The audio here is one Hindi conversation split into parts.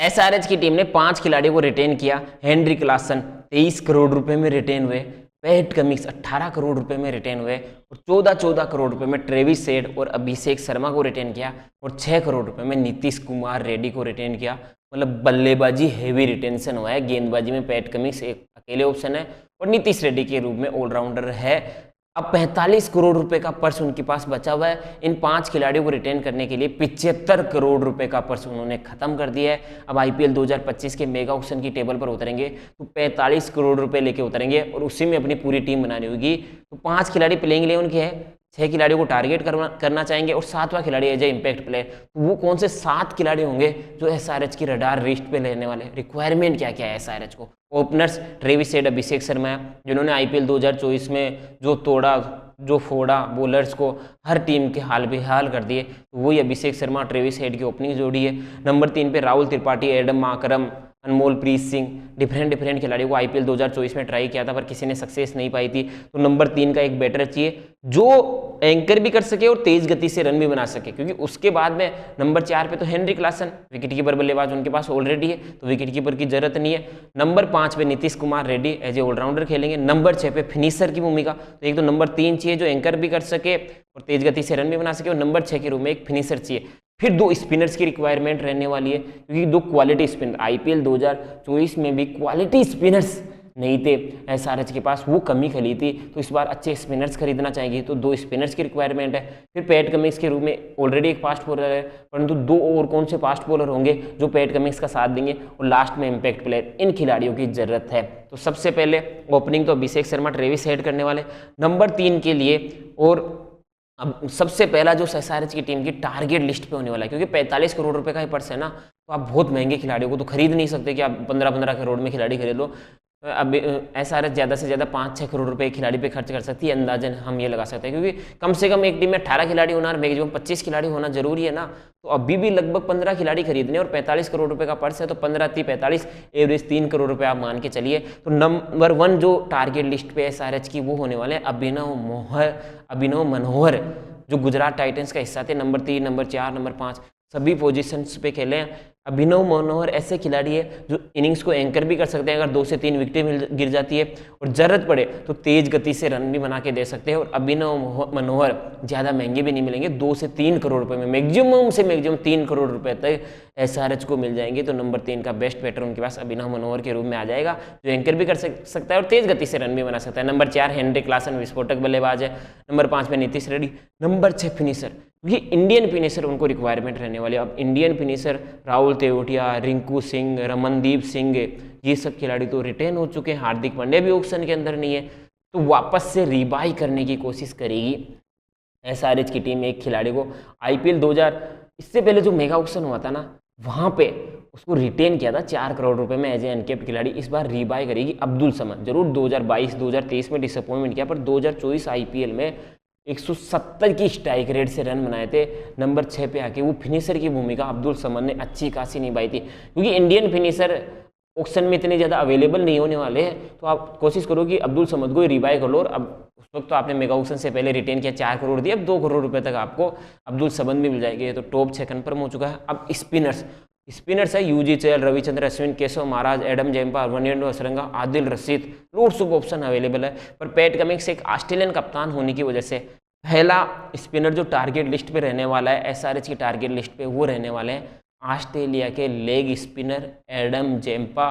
एसआरएच की टीम ने 5 खिलाड़ियों को रिटेन किया। हेनरी क्लासन 23 करोड़ रुपए में रिटेन हुए, पैट कमिंस 18 करोड़ रुपए में रिटेन हुए और 14 करोड़ रुपए में ट्रेविस हेड और अभिषेक शर्मा को रिटेन किया और 6 करोड़ रुपए में नीतीश कुमार रेड्डी को रिटेन किया। मतलब बल्लेबाजी हेवी रिटेंशन हुआ है। गेंदबाजी में पैट कमिंस एक अकेले ऑप्शन है और नीतीश रेड्डी के रूप में ऑलराउंडर है। अब 45 करोड़ रुपए का पर्स उनके पास बचा हुआ है। इन 5 खिलाड़ियों को रिटेन करने के लिए 75 करोड़ रुपए का पर्स उन्होंने खत्म कर दिया है। अब आईपीएल 2025 के मेगा ऑक्शन की टेबल पर उतरेंगे तो 45 करोड़ रुपए लेके उतरेंगे और उसी में अपनी पूरी टीम बनानी होगी। तो 5 खिलाड़ी प्लेइंग 11 के हैं, 6 खिलाड़ियों को टारगेट करना चाहेंगे और 7वां खिलाड़ी एज ए इम्पैक्ट प्लेयर। तो वो कौन से 7 खिलाड़ी होंगे जो एसआरएच की रडार लिस्ट पे लेने वाले? रिक्वायरमेंट क्या क्या है एसआरएच को? Openers Travis head, Abhishek Sharma जिन्होंने आईपीएल 2024 में जो तोड़ा जो फोड़ा बॉलर्स को, हर टीम के हाल बेहाल कर दिए, तो वही अभिषेक शर्मा ट्रेविस हेड की ओपनिंग जोड़ी है। नंबर 3 पे राहुल त्रिपाठी, एडम माकरम, अनमोल प्रीत सिंह, डिफरेंट खिलाड़ियों को आईपीएल 2024 में ट्राई किया था पर किसी ने सक्सेस नहीं पाई थी। तो नंबर 3 का एक बैटर चाहिए जो एंकर भी कर सके और तेज गति से रन भी बना सके, क्योंकि उसके बाद में नंबर 4 पे तो हेनरी क्लासन विकेट कीपर बल्लेबाज उनके पास ऑलरेडी है, तो विकेट कीपर की जरूरत नहीं है। नंबर 5 पे Nitish Kumar Reddy as a allrounder खेलेंगे। नंबर 6 पे फिनिशर की भूमिका, तो एक तो नंबर 3 चाहिए जो एंकर भी कर सके और तेज गति से रन भी बना सके, और नंबर 6 के रूप में एक फिनिशर चाहिए। फिर 2 स्पिनर्स की रिक्वायरमेंट रहने वाली है, क्योंकि 2 क्वालिटी स्पिनर आईपीएल 2024 में भी क्वालिटी स्पिनर्स नहीं थे एसआरएच के पास, वो कमी खली थी, तो इस बार अच्छे स्पिनर्स खरीदना चाहिए, तो 2 स्पिनर्स की रिक्वायरमेंट है। फिर पैट कमिंस के रूप में ऑलरेडी एक फास्ट बॉलर है, परंतु 2 और कौन से फास्ट बॉलर होंगे जो पैट कमिंस का साथ देंगे, और लास्ट में इम्पैक्ट प्लेयर, इन खिलाड़ियों की जरूरत है। तो सबसे पहले ओपनिंग तो अभिषेक शर्मा, ट्रेविस हेड करने वाले। नंबर 3 के लिए और अब सबसे पहला जो एसआरएच की टीम की टारगेट लिस्ट पे होने वाला है, क्योंकि 45 करोड़ रुपए का ही पर्स है ना, तो आप बहुत महंगे खिलाड़ियों को तो खरीद नहीं सकते कि आप 15-15 करोड़ में खिलाड़ी खरीद लो। अब एसआरएच ज़्यादा से ज़्यादा 5-6 करोड़ रुपए खिलाड़ी पे खर्च कर सकती है, अंदाजन हम ये लगा सकते हैं, क्योंकि कम से कम एक टीम में 18 खिलाड़ी होना और मैक्सिमम 25 खिलाड़ी होना जरूरी है ना। तो अभी भी लगभग 15 खिलाड़ी खरीदने और 45 करोड़ रुपए का पर्स है, तो 15-45 एवरेज 3 करोड़ रुपए आप मान के चलिए। तो नंबर 1 जो टारगेट लिस्ट पे एसआरएच की वो होने वाले हैं अभिनव मनोहर, जो गुजरात टाइटंस का हिस्सा थे। नंबर 3, नंबर 4, नंबर 5 सभी पोजीशंस पे खेले हैं। अभिनव मनोहर ऐसे खिलाड़ी है जो इनिंग्स को एंकर भी कर सकते हैं, अगर 2 से 3 विकेटें गिर जाती है और जरूरत पड़े तो तेज गति से रन भी बना के दे सकते हैं। और अभिनव मनोहर ज़्यादा महंगे भी नहीं मिलेंगे, 2 से 3 करोड़ रुपए में, मैक्सिमम से मैक्सिमम 3 करोड़ रुपए तक एसआरएच को मिल जाएंगे। तो नंबर 3 का बेस्ट बैटर उनके पास अभिनव मनोहर के रूप में आ जाएगा, जो एंकर भी कर सकता है और तेज गति से रन भी बना सकता है। नंबर 4 हेनरी क्लासन, विस्फोटक बल्लेबाज है। नंबर 5 में नीतीश रेड्डी। नंबर 6 फिनिशर, ये इंडियन फिनिशर उनको रिक्वायरमेंट रहने वाली है। अब इंडियन फिनिशर राहुल तेवतिया, रिंकू सिंह, रमनदीप सिंह, ये सब खिलाड़ी तो रिटेन हो चुके हैं। हार्दिक पांड्या भी ऑप्शन के अंदर नहीं है, तो वापस से रिबाई करने की कोशिश करेगी एसआरएच की टीम एक खिलाड़ी को। आईपीएल 2000 इससे पहले जो मेगा ऑक्शन हुआ था ना, वहां पे उसको रिटेन किया था 4 करोड़ रुपए में एज ए अनकेप्ड खिलाड़ी। इस बार रिबाई करेगी अब्दुल समद। जरूर 2022-2023 में डिसअपॉइंटमेंट किया, पर 2024 आईपीएल में 170 की स्ट्राइक रेट से रन बनाए थे। नंबर 6 पे आके वो फिनिशर की भूमिका अब्दुल समद ने अच्छी खासी निभाई थी, क्योंकि इंडियन फिनिशर ऑक्शन में इतने ज़्यादा अवेलेबल नहीं होने वाले हैं। तो आप कोशिश करो कि अब्दुल समद को रिबाई कर लो। और अब उस वक्त तो आपने मेगा ऑक्शन से पहले रिटेन किया, 4 करोड़ दिए, अब 2 करोड़ रुपए तक आपको अब्दुल समद भी मिल जाएंगे। तो टॉप 6 कन्फर्म हो चुका है। अब स्पिनर्स है Yuzi Chahal, Ravichandra Ashwin, Keshav Maharaj, Adam Zampa, Wanindu Hasaranga, Adil Rashid, loads of option available है। पर पैट कमिंस एक ऑस्ट्रेलियन कप्तान होने की वजह से पहला स्पिनर जो टारगेट लिस्ट पे रहने वाला है एसआरएच की टारगेट लिस्ट पे, वो रहने वाले हैं ऑस्ट्रेलिया के लेग स्पिनर एडम जैम्पा।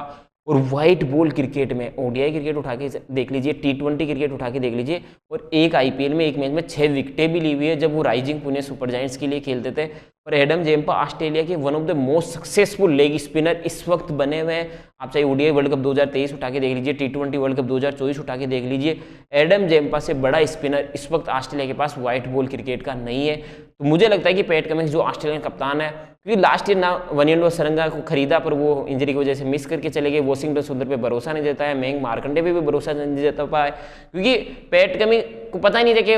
और वाइट बॉल क्रिकेट में ओडीआई क्रिकेट उठा के देख लीजिए, T20 क्रिकेट उठा के देख लीजिए, और एक आईपीएल में एक मैच में 6 विकेटें भी ली हुई है जब वो राइजिंग पुणे सुपर जायंट्स के लिए खेलते थे। और एडम जैम्पा ऑस्ट्रेलिया के one of the most successful leg spinner इस वक्त बने हुए हैं। आप चाहे ओडीआई वर्ल्ड कप 2023 उठा के देख लीजिए, T20 वर्ल्ड कप 2024 उठा के देख लीजिए, एडम जैम्पा से बड़ा स्पिनर इस वक्त ऑस्ट्रेलिया के पास व्हाइट बॉल क्रिकेट का नहीं है। तो मुझे लगता है कि पैट कमिंस जो ऑस्ट्रेलियन कप्तान है, क्योंकि लास्ट ईयर ना वनिंदु हसरंगा को खरीदा पर वो इंजरी की वजह से मिस करके चले गए, वॉशिंगटन सुंदर पे भरोसा नहीं देता है, मयंक मार्कंडे पे भी भरोसा नहीं देता पाए, क्योंकि पैट कमिंस को पता ही नहीं था कि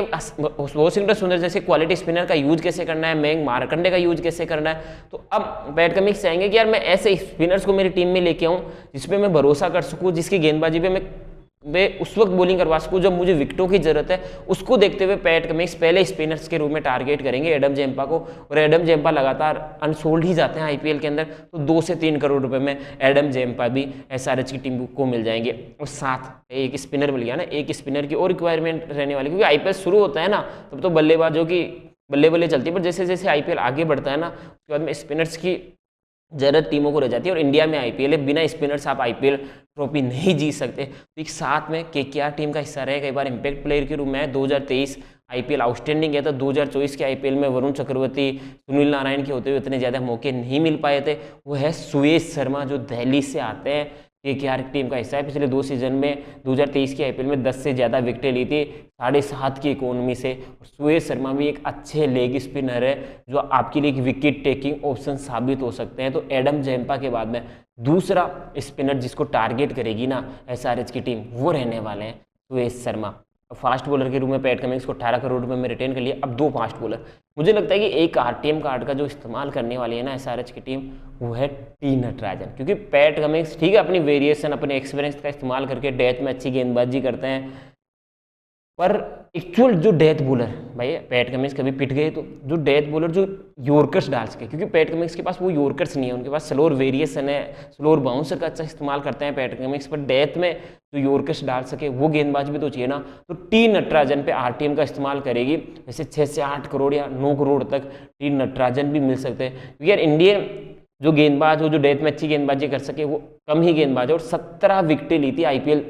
वॉशिंगटन सुंदर जैसे क्वालिटी स्पिनर का यूज कैसे करना है, मयंक मार्कंडे का यूज कैसे करना है। तो अब पैट कमिंस चाहेंगे कि यार मैं ऐसे स्पिनर्स को मेरी टीम में लेके आऊँ जिसपे मैं भरोसा कर सकूँ, जिसकी गेंदबाजी पे मैं मैं उस वक्त बॉलिंग करवा सकूं जब मुझे विकेटों की जरूरत है, उसको देखते हुए पैट कमिंस पहले स्पिनर्स के रूप में टारगेट करेंगे एडम जेम्पा को, और एडम जेम्पा लगातार अनसोल्ड ही जाते हैं आईपीएल के अंदर, तो 2 से 3 करोड़ रुपए में एडम जेम्पा भी एसआरएच की टीम को मिल जाएंगे। और साथ एक स्पिनर मिल गया ना, एक स्पिनर की और रिक्वायरमेंट रहने वाली, क्योंकि आईपीएल शुरू होता है ना तब तो बल्लेबाजों की बल्ले बल्ले चलती है, पर जैसे जैसे आईपीएल आगे बढ़ता है ना उसके बाद में स्पिनर्स की जरूरत टीमों को रह जाती है, और इंडिया में आईपीएल है, बिना स्पिनर्स आप आईपीएल ट्रॉफी नहीं जीत सकते। तो एक साथ में केकेआर टीम का हिस्सा रहे, कई बार इम्पैक्ट प्लेयर के रूप में 2023 आईपीएल आउटस्टैंडिंग गया था, 2024 के आईपीएल में वरुण चक्रवर्ती, सुनील नारायण के होते हुए इतने ज़्यादा मौके नहीं मिल पाए थे। वो है सुयश शर्मा जो दिल्ली से आते हैं, केकेआर टीम का हिस्सा है। पिछले 2 सीजन में 2023 के आईपीएल में 10 से ज़्यादा विकेटें ली थी 7.5 की इकोनॉमी से। सुयश शर्मा भी एक अच्छे लेग स्पिनर है जो आपके लिए एक विकेट टेकिंग ऑप्शन साबित हो सकते हैं। तो एडम जेम्पा के बाद में दूसरा स्पिनर जिसको टारगेट करेगी ना एसआरएच की टीम वो रहने वाले हैं सुयश शर्मा। फास्ट बॉलर के रूप में पैट कमिंस को 18 करोड़ रुपए में रिटेन कर लिया। अब 2 फास्ट बॉलर, मुझे लगता है कि एक आरटीएम कार्ड का जो इस्तेमाल करने वाली है ना एसआरएच की टीम वो है टी नटराजन, क्योंकि पैट कमिंस ठीक है अपनी वेरिएशन अपने एक्सपीरियंस का इस्तेमाल करके डेथ में अच्छी गेंदबाजी करते हैं, पर एक्चुअल जो डेथ बॉलर भाई पैट कमिंस कभी पिट गए तो जो डेथ बॉलर जो यॉर्कर्स डाल सके, क्योंकि पैट कमिंस के पास वो यॉर्कर्स नहीं है, उनके पास स्लोअर वेरिएशन है, स्लोअर बाउंसर का अच्छा इस्तेमाल करते हैं पैट कमिंस, पर डेथ में जो यॉर्कर्स डाल सके वो गेंदबाज भी तो चाहिए ना। तो टी नटराजन पे आरटीएम का इस्तेमाल करेगी, वैसे 6 से 8 करोड़ या 9 करोड़ तक टी नटराजन भी मिल सकते हैं, क्योंकि यार इंडियन जो गेंदबाज हो जो डेथ में अच्छी गेंदबाजी कर सके वो कम ही गेंदबाज है, और 17 विकेटें ली थी आईपीएल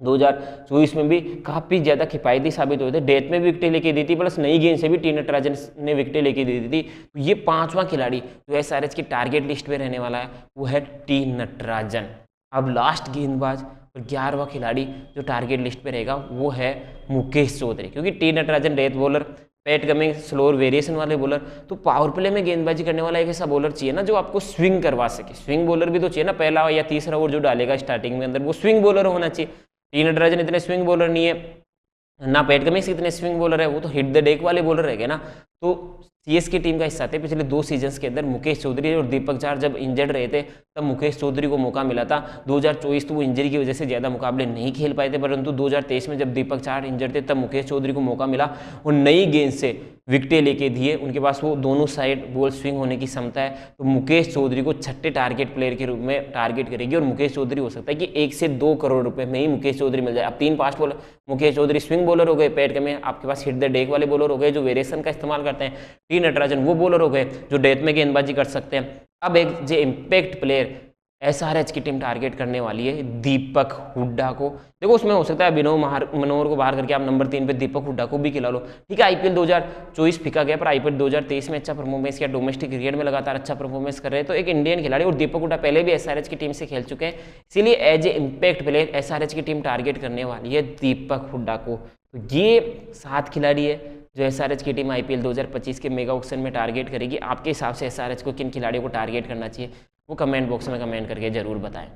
2024 में भी काफ़ी ज़्यादा किफायती साबित हुए थे, डेथ में भी विकेटें लेके दी थी, प्लस नई गेंद से भी टी नटराजन ने विकेटें लेके दी थी। तो ये 5वां खिलाड़ी जो एसआरएच की टारगेट लिस्ट पे रहने वाला है वो है टी नटराजन। अब लास्ट गेंदबाज और 11वां खिलाड़ी जो टारगेट लिस्ट पे रहेगा वो है मुकेश चौधरी, क्योंकि T Natarajan death bowler, PAT Cummins slower variation वाले बॉलर, तो पावर प्ले में गेंदबाजी करने वाला एक ऐसा बॉलर चाहिए ना जो आपको स्विंग करवा सके। स्विंग बॉलर भी तो चाहिए ना, पहला या तीसरा ओवर जो डालेगा स्टार्टिंग में अंदर वो स्विंग बॉलर होना चाहिए। टी नटराजन इतने स्विंग बॉलर नहीं है ना, पैट कमिंस इतने स्विंग बॉलर है, वो तो हिट द डेक वाले बॉलर रहेंगे ना। तो सीएसके टीम का हिस्सा थे पिछले 2 सीजन्स के अंदर मुकेश चौधरी और दीपक चार जब इंजर्ड रहे थे तब मुकेश चौधरी को मौका मिला था। 2024 तो वो इंजरी की वजह से ज़्यादा मुकाबले नहीं खेल पाए थे, परंतु 2023 में जब दीपक चार इंजर्ड थे तब मुकेश चौधरी को मौका मिला और नई गेंद से विकेटें लेके दिए। उनके पास वो दोनों साइड बॉल स्विंग होने की क्षमता है, तो मुकेश चौधरी को 6ठे टारगेट प्लेयर के रूप में टारगेट करेगी, और मुकेश चौधरी हो सकता है कि 1 से 2 करोड़ रुपए में ही मुकेश चौधरी मिल जाए। अब 3 fast bowler, Mukesh Choudhary swing bowler हो गए, पैट में आपके पास हिट द डेक वाले बॉलर हो गए जो वेरिएशन का इस्तेमाल करते हैं, टी नटराजन वो बॉलर हो गए जो डेथ में गेंदबाजी कर सकते हैं। अब एक जो इम्पैक्ट प्लेयर एसआरएच की टीम टारगेट करने वाली है दीपक हुड्डा को। देखो उसमें हो सकता है अभिनव मनोहर को बाहर करके आप नंबर 3 पे दीपक हुड्डा को भी खिला लो, ठीक है। आईपीएल 2024 फिका गया, पर आईपीएल 2023 में अच्छा परफॉर्मेंस किया, डोमेस्टिक क्रिकेट में लगातार अच्छा परफॉर्मेंस कर रहे हैं, तो एक इंडियन खिलाड़ी, और दीपक हुड्डा पहले भी एसआरएच की टीम से खेल चुके हैं, इसीलिए as a impact player SRH की टीम टारगेट करने वाली है दीपक हुड्डा को। तो ये 7 खिलाड़ी है जो एसआरएच की टीम आईपीएल 2025 के मेगा ऑक्शन में टारगेट करेगी। आपके हिसाब से एसआरएच को किन खिलाड़ियों को टारगेट करना चाहिए वो कमेंट बॉक्स में कमेंट करके जरूर बताएं।